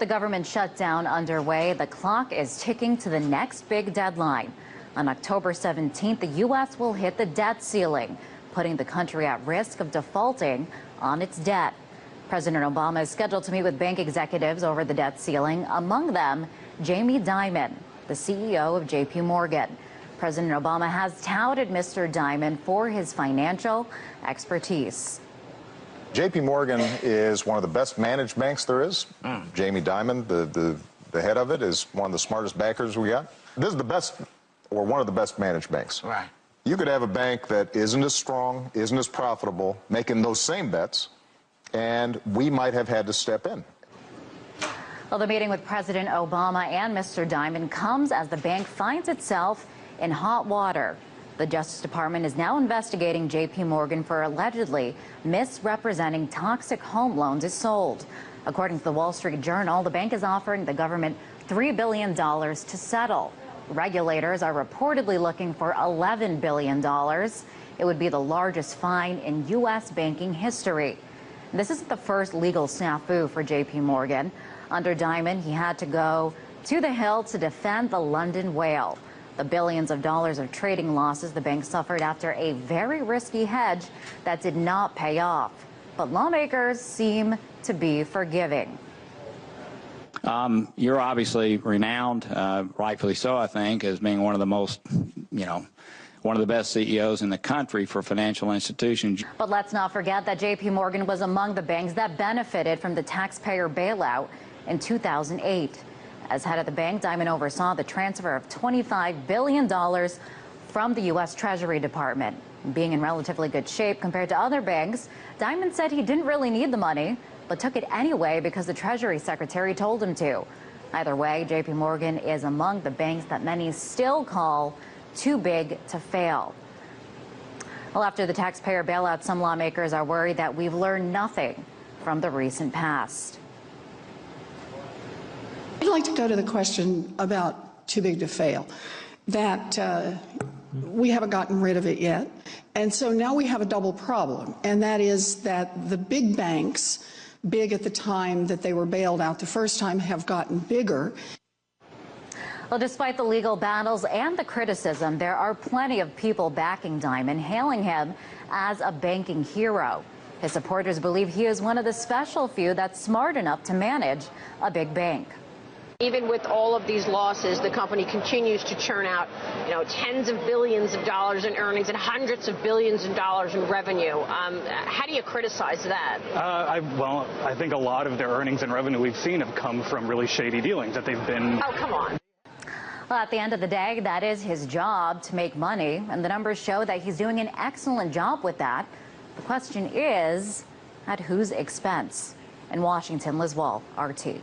the government shutdown underway, the clock is ticking to the next big deadline. On October 17th, the U.S. will hit the debt ceiling, putting the country at risk of defaulting on its debt. President Obama is scheduled to meet with bank executives over the debt ceiling, among them Jamie Dimon, the CEO of J.P. Morgan. President Obama has touted Mr. Dimon for his financial expertise. J.P. Morgan is one of the best managed banks there is. Jamie Dimon, the head of it, is one of the smartest bankers we got. This is the best, or one of the best managed banks. Right. You could have a bank that isn't as strong, isn't as profitable, making those same bets, and we might have had to step in. Well, the meeting with President Obama and Mr. Dimon comes as the bank finds itself in hot water. The Justice Department is now investigating J.P. Morgan for allegedly misrepresenting toxic home loans it sold. According to the Wall Street Journal, the bank is offering the government $3 billion to settle. Regulators are reportedly looking for $11 billion. It would be the largest fine in U.S. banking history. This isn't the first legal snafu for J.P. Morgan. Under Dimon, he had to go to the Hill to defend the London whale. The billions of dollars of trading losses the bank suffered after a very risky hedge that did not pay off. But lawmakers seem to be forgiving. You're obviously renowned, rightfully so, I think, as being one of the most, one of the best CEOs in the country for financial institutions. But let's not forget that J.P. Morgan was among the banks that benefited from the taxpayer bailout in 2008. As head of the bank, Dimon oversaw the transfer of $25 billion from the U.S. Treasury Department. Being in relatively good shape compared to other banks, Dimon said he didn't really need the money, but took it anyway because the Treasury Secretary told him to. Either way, J.P. Morgan is among the banks that many still call too big to fail. Well, after the taxpayer bailout, some lawmakers are worried that we've learned nothing from the recent past. I'd like to go to the question about too big to fail, that we haven't gotten rid of it yet. And so now we have a double problem, and that is that the big banks, big at the time that they were bailed out the first time, have gotten bigger. Well, despite the legal battles and the criticism, there are plenty of people backing Dimon, hailing him as a banking hero. His supporters believe he is one of the special few that's smart enough to manage a big bank. Even with all of these losses, the company continues to churn out, tens of billions of dollars in earnings and hundreds of billions of dollars in revenue. How do you criticize that? Well, I think a lot of their earnings and revenue we've seen have come from really shady dealings that they've been. Oh, come on. Well, at the end of the day, that is his job, to make money, and the numbers show that he's doing an excellent job with that. The question is, at whose expense? In Washington, Liz Wall, RT.